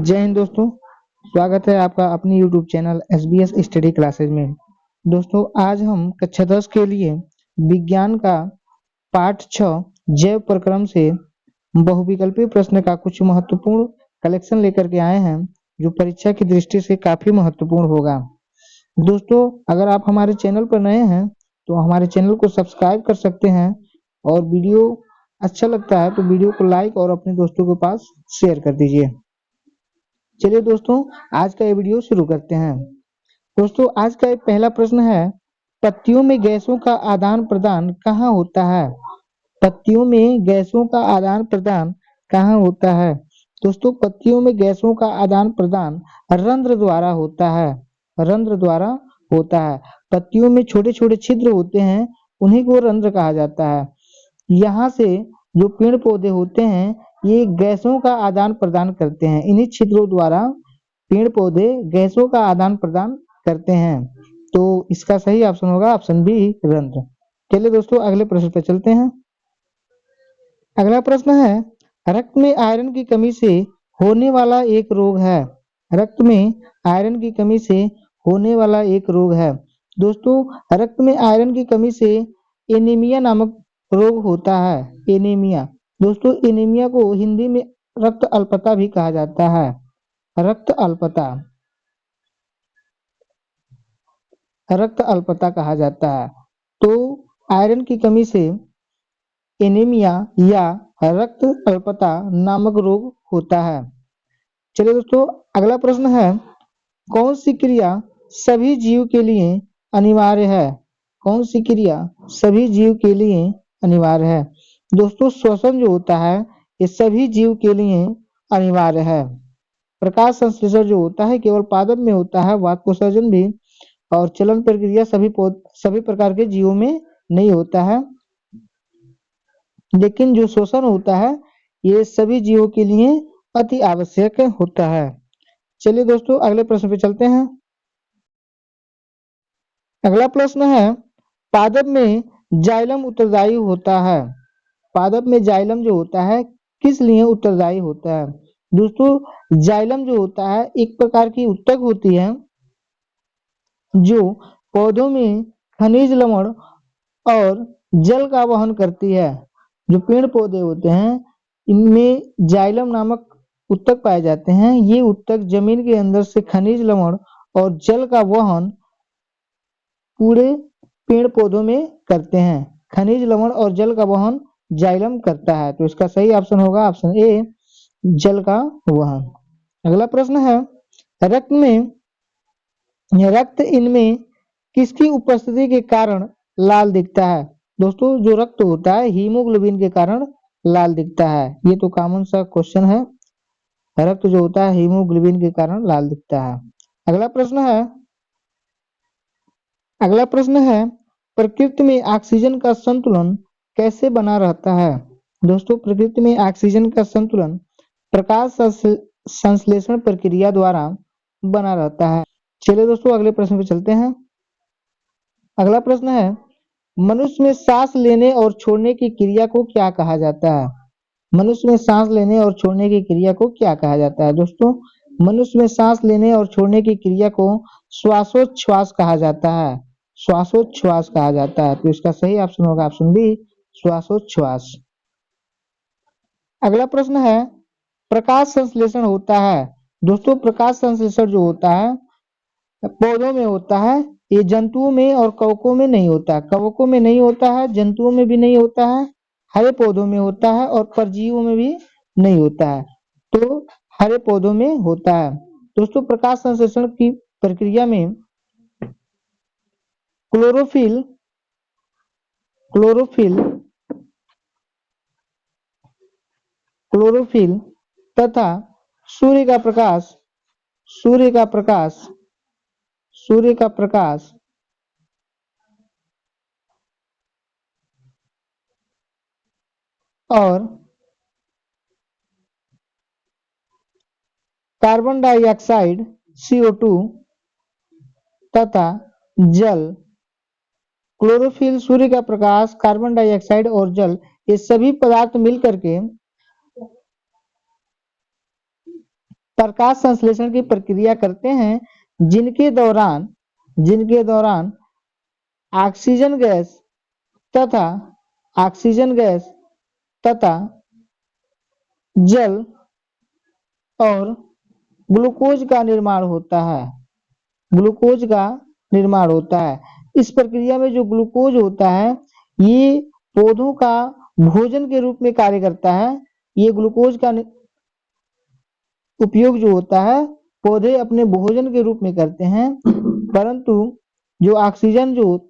जय हिंद दोस्तों। स्वागत है आपका अपनी YouTube channel SBS study classes में। दोस्तों आज हम कक्षा 10 के लिए विज्ञान का पाठ 6 जैव प्रक्रम से बहुविकल्पीय प्रश्न का कुछ महत्वपूर्ण कलेक्शन लेकर के आए हैं जो परीक्षा की दृष्टि से काफी महत्वपूर्ण होगा। दोस्तों अगर आप हमारे चैनल पर नए हैं तो हमारे चैनल को सब्सक्राइब कर सकते हैं और वीडियो अच्छा लगता है तो वीडियो को लाइक और अपने दोस्तों के पास शेयर कर दीजिए। चलिए दोस्तों आज का ये वीडियो शुरू करते हैं। दोस्तों आज का एक पहला प्रश्न है, पत्तियों में गैसों का आदान प्रदान कहाँ होता है? पत्तियों में गैसों का आदान प्रदान कहाँ होता है? दोस्तों पत्तियों में गैसों का आदान प्रदान रंध्र द्वारा होता है। रंध्र द्वारा होता है। पत्तियों में छोटे छोटे छिद्र होते हैं, उन्हीं को रंध्र कहा जाता है। यहाँ से जो पेड़ पौधे होते हैं ये गैसों का आदान प्रदान करते हैं। इन्हीं छिद्रों द्वारा पेड़ पौधे गैसों का आदान प्रदान करते हैं। तो इसका सही ऑप्शन होगा ऑप्शन बी रंध्र। चलिए दोस्तों अगले प्रश्न पर चलते हैं। अगला प्रश्न है, रक्त में आयरन की कमी से होने वाला एक रोग है। रक्त में आयरन की कमी से होने वाला एक रोग है। दोस्तों रक्त में आयरन की कमी से एनीमिया नामक रोग होता है। एनीमिया। दोस्तों एनीमिया को हिंदी में रक्त अल्पता भी कहा जाता है। रक्त अल्पता। रक्त अल्पता कहा जाता है। तो आयरन की कमी से एनीमिया या रक्त अल्पता नामक रोग होता है। चलिए दोस्तों अगला प्रश्न है, कौन सी क्रिया सभी जीव के लिए अनिवार्य है? कौन सी क्रिया सभी जीव के लिए अनिवार्य है? दोस्तों श्वसन जो होता है ये सभी जीव के लिए अनिवार्य है। प्रकाश संश्लेषण जो होता है केवल पादप में होता है, वातकोत्सर्जन भी और चलन प्रक्रिया सभी प्रकार के जीवों में नहीं होता है, लेकिन जो श्वसन होता है ये सभी जीवों के लिए अति आवश्यक होता है। चलिए दोस्तों अगले प्रश्न पे चलते हैं। अगला प्रश्न है, पादप में जाइलम उत्तरदायी होता है। पादप में जाइलम जो होता है किस लिए उत्तरदायी होता है? दोस्तों जाइलम जो होता है एक प्रकार की उत्तक होती है जो पौधों में खनिज लवण और जल का वहन करती है। जो पेड़ पौधे होते हैं इनमें जाइलम नामक उत्तक पाए जाते हैं। ये उत्तक जमीन के अंदर से खनिज लवण और जल का वहन पूरे पेड़ पौधों में करते हैं। खनिज लवण और जल का वहन जाइलम करता है। तो इसका सही ऑप्शन होगा ऑप्शन ए जल का वहन। अगला प्रश्न है, रक्त इनमें किसकी उपस्थिति के कारण लाल दिखता है? दोस्तों जो रक्त होता है हीमोग्लोबिन के कारण लाल दिखता है। ये तो कॉमन सा क्वेश्चन है। रक्त जो होता है हीमोग्लोबिन के कारण लाल दिखता है। अगला प्रश्न है, प्रकृति में ऑक्सीजन का संतुलन कैसे बना रहता है? दोस्तों प्रकृति में ऑक्सीजन का संतुलन प्रकाश संश्लेषण प्रक्रिया द्वारा बना रहता है। चलिए दोस्तों अगले प्रश्न पे चलते हैं। अगला प्रश्न है, मनुष्य में सांस लेने और छोड़ने की क्रिया को क्या कहा जाता है? मनुष्य में सांस लेने और छोड़ने की क्रिया को क्या कहा जाता है? दोस्तों मनुष्य में सांस लेने और छोड़ने की क्रिया को श्वासोच्छ्वास कहा जाता है। श्वासोच्छ्वास कहा जाता है। तो इसका सही ऑप्शन होगा ऑप्शन बी श्वासोच्छ्वास। अगला प्रश्न है, प्रकाश संश्लेषण होता है। दोस्तों प्रकाश संश्लेषण जो होता है पौधों में होता है, ये जंतुओं में और कवकों में नहीं होता। कवकों में नहीं होता है, जंतुओं में भी नहीं होता है, हरे पौधों में होता है और परजीवियों में भी नहीं होता है। तो हरे पौधों में होता है। दोस्तों प्रकाश संश्लेषण की प्रक्रिया में क्लोरोफिल तथा सूर्य का प्रकाश और कार्बन डाइऑक्साइड CO2 तथा जल, क्लोरोफिल, सूर्य का प्रकाश, कार्बन डाइऑक्साइड और जल ये सभी पदार्थ मिलकर के प्रकाश संश्लेषण की प्रक्रिया करते हैं जिनके दौरान ऑक्सीजन गैस तथा ऑक्सीजन गैस तथा जल और ग्लूकोज का निर्माण होता है। ग्लूकोज का निर्माण होता है। इस प्रक्रिया में जो ग्लूकोज होता है ये पौधों का भोजन के रूप में कार्य करता है। ये ग्लूकोज का उपयोग जो होता है पौधे अपने भोजन के रूप में करते हैं, परंतु जो ऑक्सीजन जो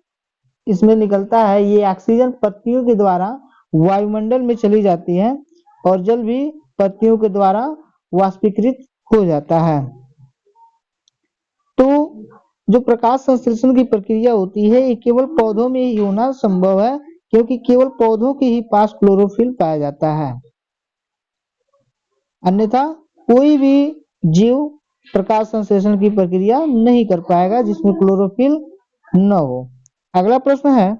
इसमें निकलता है ये ऑक्सीजन पत्तियों के द्वारा वायुमंडल में चली जाती है और जल भी पत्तियों के द्वारा वाष्पीकृत हो जाता है। तो जो प्रकाश संश्लेषण की प्रक्रिया होती है ये केवल पौधों में ही होना संभव है, क्योंकि केवल पौधों के ही पास क्लोरोफिल पाया जाता है। अन्यथा कोई भी जीव प्रकाश संश्लेषण की प्रक्रिया नहीं कर पाएगा जिसमें क्लोरोफिल न हो। अगला प्रश्न है,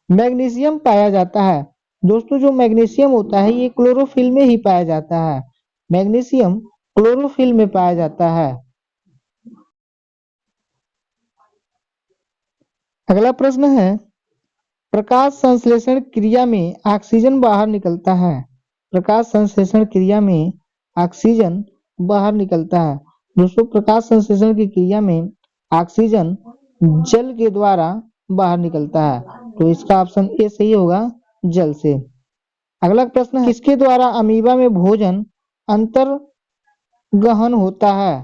मैग्नीशियम पाया जाता है। दोस्तों जो मैग्नीशियम होता है ये क्लोरोफिल में ही पाया जाता है। मैग्नीशियम क्लोरोफिल में पाया जाता है। अगला प्रश्न है, प्रकाश संश्लेषण क्रिया में ऑक्सीजन बाहर निकलता है। प्रकाश संश्लेषण क्रिया में ऑक्सीजन बाहर निकलता है। दोस्तों प्रकाश संश्लेषण की क्रिया में ऑक्सीजन जल के द्वारा बाहर निकलता है, तो इसका ऑप्शन ए सही होगा, जल से। अगला प्रश्न है, किसके द्वारा अमीबा में भोजन अंतर्गहन होता है।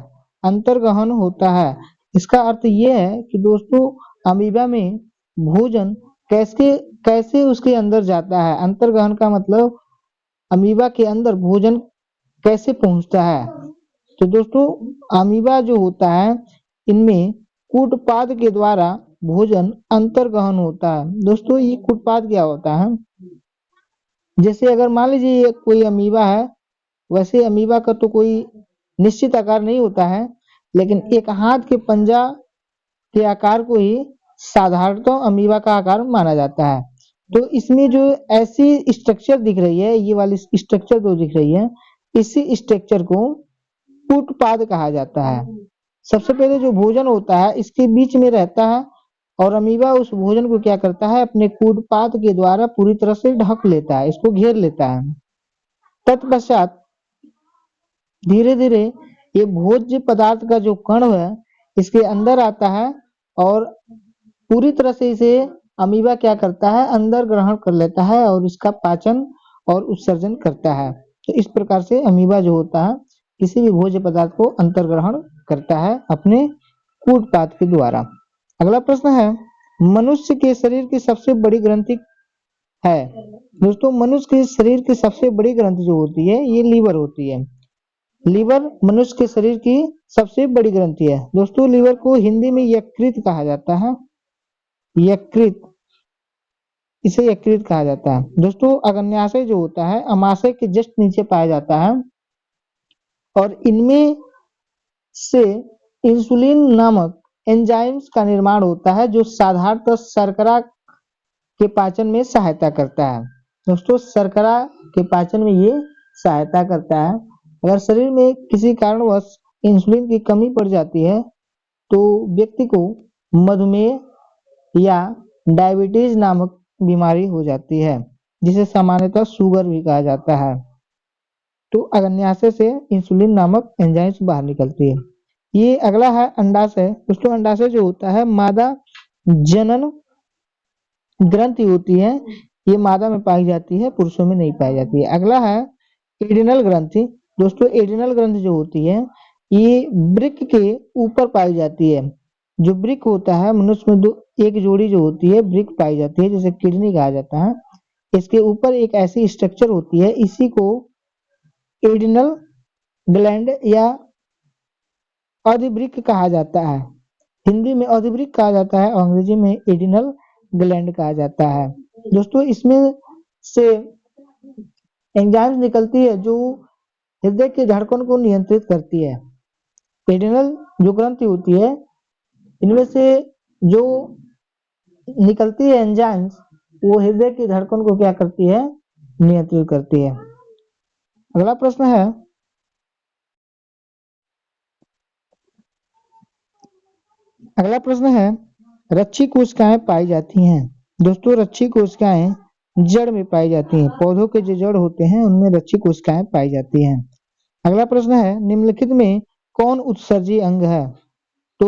अंतर्गहन होता है, इसका अर्थ ये है कि दोस्तों अमीबा में भोजन कैसे कैसे उसके अंदर जाता है। अंतर्गहन का मतलब अमीबा के अंदर भोजन कैसे पहुंचता है। तो दोस्तों अमीबा जो होता है इनमें कूटपाद के द्वारा भोजन अंतर्गहन होता है। दोस्तों ये कूटपाद क्या होता है, जैसे अगर मान लीजिए ये कोई अमीबा है, वैसे अमीबा का तो कोई निश्चित आकार नहीं होता है, लेकिन एक हाथ के पंजा के आकार को ही साधारणतः अमीबा का आकार माना जाता है। तो इसमें जो ऐसी स्ट्रक्चर दिख रही है, ये वाली स्ट्रक्चर जो दिख रही है, इसी स्ट्रक्चर को कूटपाद कहा जाता है। सबसे पहले जो भोजन होता है इसके बीच में रहता है और अमीबा उस भोजन को क्या करता है, अपने कूटपाद के द्वारा पूरी तरह से ढक लेता है, इसको घेर लेता है। तत्पश्चात धीरे धीरे ये भोज्य पदार्थ का जो कण है इसके अंदर आता है और पूरी तरह से इसे अमीबा क्या करता है, अंदर ग्रहण कर लेता है और इसका पाचन और उत्सर्जन करता है। तो इस प्रकार से अमीबा जो होता है किसी भी भोज्य पदार्थ को अंतर्ग्रहण करता है अपने कूटपाद के द्वारा। अगला प्रश्न है, मनुष्य के शरीर की सबसे बड़ी ग्रंथि है। दोस्तों मनुष्य के शरीर की सबसे बड़ी ग्रंथि जो होती है ये लीवर होती है। लीवर मनुष्य के शरीर की सबसे बड़ी ग्रंथि है। दोस्तों लीवर को हिंदी में यकृत कहा जाता है। यकृत, इसे यकृत कहा जाता है। दोस्तों अग्न्याशय जो होता है अमाशय के जस्ट नीचे पाया जाता है और इनमें से इंसुलिन नामक एंजाइम्स का निर्माण होता है जो साधारणतः शर्करा के पाचन में सहायता करता है। दोस्तों शर्करा के पाचन में ये सहायता करता है। अगर शरीर में किसी कारणवश इंसुलिन की कमी पड़ जाती है तो व्यक्ति को मधुमेह या डायबिटीज नामक बीमारी हो जाती है, जिसे सामान्यतः शुगर भी कहा जाता है। तो अग्न्याशय से इंसुलिन नामक एंजाइम्स बाहर निकलती है। ये अगला है अंडाशय। दोस्तों अंडाशय जो होता है मादा जनन ग्रंथि होती है, ये मादा में पाई जाती है, पुरुषों में नहीं पाई जाती है। अगला है एडिनल ग्रंथि। दोस्तों एडिनल ग्रंथि जो होती है ये वृक्क के ऊपर पाई जाती है। जो वृक्क होता है मनुष्य में एक जोड़ी जो होती है वृक्क पाई जाती है, जिसे किडनी कहा जाता है। इसके ऊपर एक ऐसी स्ट्रक्चर होती है, इसी को एडिनल ग्लैंड या अधिवृक्क कहा जाता है। हिंदी में अधिवृक्क कहा जाता है और अंग्रेजी में एडिनल ग्लैंड कहा जाता है। दोस्तों इसमें से एंजाइम्स निकलती है जो हृदय के धड़कन को नियंत्रित करती है। एडिनल जो ग्रंथि होती है इनमें से जो निकलती है एंजाइम्स वो हृदय की धड़कन को क्या करती है, नियंत्रित करती है। अगला प्रश्न है, अगला प्रश्न है, रच्छी कोशिकाएं पाई जाती हैं। दोस्तों रच्छी कोशिकाएं जड़ में पाई जाती हैं। पौधों के जो जड़ होते हैं उनमें रच्छी कोशिकाएं पाई जाती हैं। अगला प्रश्न है, निम्नलिखित में कौन उत्सर्जी अंग है? तो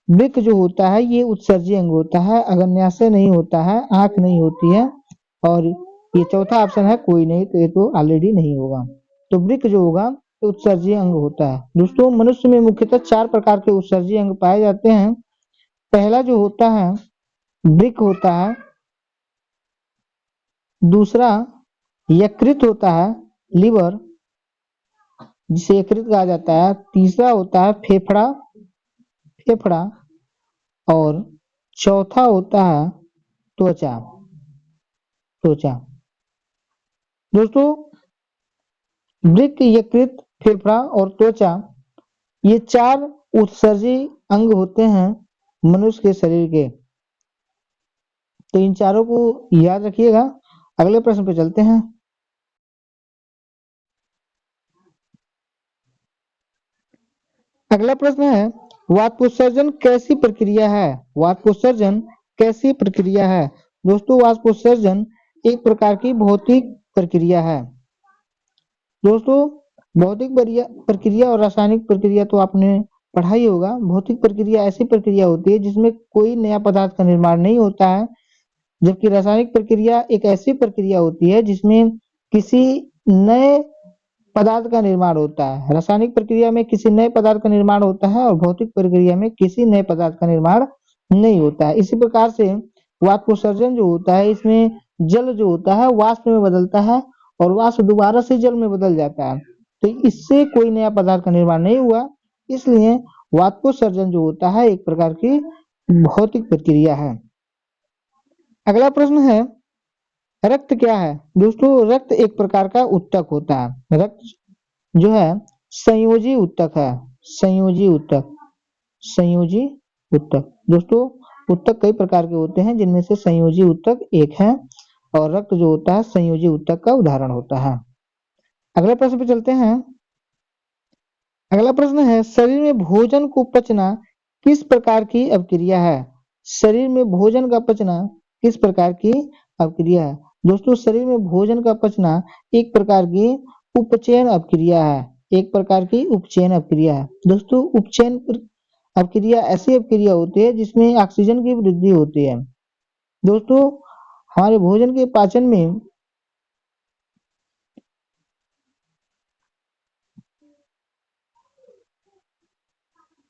वृक्क जो होता है ये उत्सर्जी अंग होता है। अग्न्याशय नहीं होता है, आंख नहीं होती है, और ये चौथा ऑप्शन है कोई नहीं, तो ये तो ऑलरेडी नहीं होगा। तो वृक्क जो होगा तो उत्सर्जी अंग होता है। दोस्तों मनुष्य में मुख्यतः 4 प्रकार के उत्सर्जी अंग पाए जाते हैं। पहला जो होता है वृक्क होता है, दूसरा यकृत होता है, लिवर जिसे यकृत कहा जाता है, तीसरा होता है फेफड़ा, फेफड़ा, और चौथा होता है त्वचा, त्वचा। दोस्तों वृक्क, यकृत, फेफड़ा और त्वचा ये 4 उत्सर्जी अंग होते हैं मनुष्य के शरीर के। तो इन चारों को याद रखिएगा। अगले प्रश्न पे चलते हैं। अगला प्रश्न है, वाष्पोत्सर्जन कैसी प्रक्रिया है? वाष्पोत्सर्जन कैसी प्रक्रिया है? दोस्तों वाष्पोत्सर्जन एक प्रकार की भौतिक प्रक्रिया है। दोस्तों भौतिक प्रक्रिया और रासायनिक प्रक्रिया तो आपने पढ़ा ही होगा। भौतिक प्रक्रिया ऐसी प्रक्रिया होती है जिसमें कोई नया पदार्थ का निर्माण नहीं होता है, जबकि रासायनिक प्रक्रिया एक ऐसी प्रक्रिया होती है जिसमें किसी नए पदार्थ का निर्माण होता है। रासायनिक प्रक्रिया में किसी नए पदार्थ का निर्माण होता है और भौतिक प्रक्रिया में किसी नए पदार्थ का निर्माण नहीं होता है। इसी प्रकार से वाष्पोत्सर्जन जो होता है इसमें जल जो होता है वाष्प में बदलता है और वाष्प दोबारा से जल में बदल जाता है। तो इससे कोई नया पदार्थ का निर्माण नहीं हुआ, इसलिए वाष्पोत्सर्जन जो होता है एक प्रकार की भौतिक प्रक्रिया है। अगला प्रश्न है, रक्त क्या है? दोस्तों रक्त एक प्रकार का उत्तक होता है। रक्त जो है संयोजी उत्तक है, संयोजी उत्तक, संयोजी उत्तक। दोस्तों उत्तक कई प्रकार के होते हैं जिनमें से संयोजी उत्तक एक है, और रक्त जो होता है संयोजी उत्तक का उदाहरण होता है। अगले प्रश्न पे चलते हैं। अगला प्रश्न है, शरीर में भोजन को पचना किस प्रकार की अवक्रिया है? शरीर में भोजन का पचना किस प्रकार की अवक्रिया है? दोस्तों शरीर में भोजन का पचना एक प्रकार की उपचयन अवक्रिया है, एक प्रकार की उपचयन अवक्रिया है। दोस्तों उपचयन अवक्रिया ऐसी अवक्रिया होती है जिसमें ऑक्सीजन की वृद्धि होती है। दोस्तों हमारे भोजन के पाचन में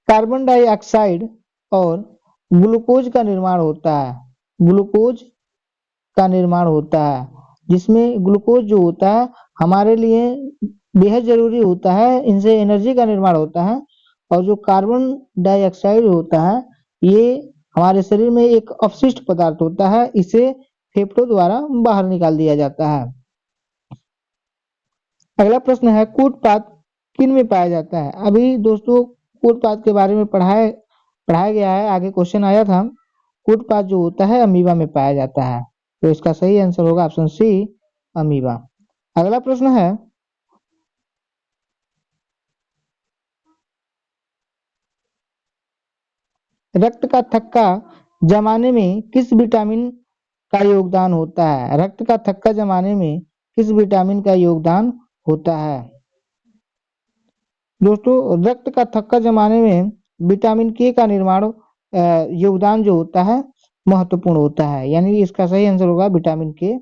कार्बन डाइऑक्साइड और ग्लूकोज का निर्माण होता है, ग्लूकोज का निर्माण होता है, जिसमें ग्लूकोज जो होता है हमारे लिए बेहद जरूरी होता है, इनसे एनर्जी का निर्माण होता है। और जो कार्बन डाइऑक्साइड होता है ये हमारे शरीर में एक अपशिष्ट पदार्थ होता है, इसे फेफड़ों द्वारा बाहर निकाल दिया जाता है। अगला प्रश्न है, कूटपाद किन में पाया जाता है? अभी दोस्तों कूटपाद के बारे में पढ़ाया गया है, आगे क्वेश्चन आया था। कूटपाद जो होता है अमीबा में पाया जाता है, तो इसका सही आंसर होगा ऑप्शन सी, अमीबा। अगला प्रश्न है, रक्त का थक्का जमाने में किस विटामिन का योगदान होता है? रक्त का थक्का जमाने में किस विटामिन का योगदान होता है? दोस्तों रक्त का थक्का जमाने में विटामिन के का निर्माण योगदान जो होता है महत्वपूर्ण होता है, यानी इसका सही आंसर होगा विटामिन के।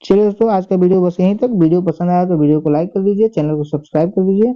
चलिए दोस्तों आज का वीडियो बस यहीं तक। वीडियो पसंद आया तो वीडियो को लाइक कर दीजिए, चैनल को सब्सक्राइब कर दीजिए।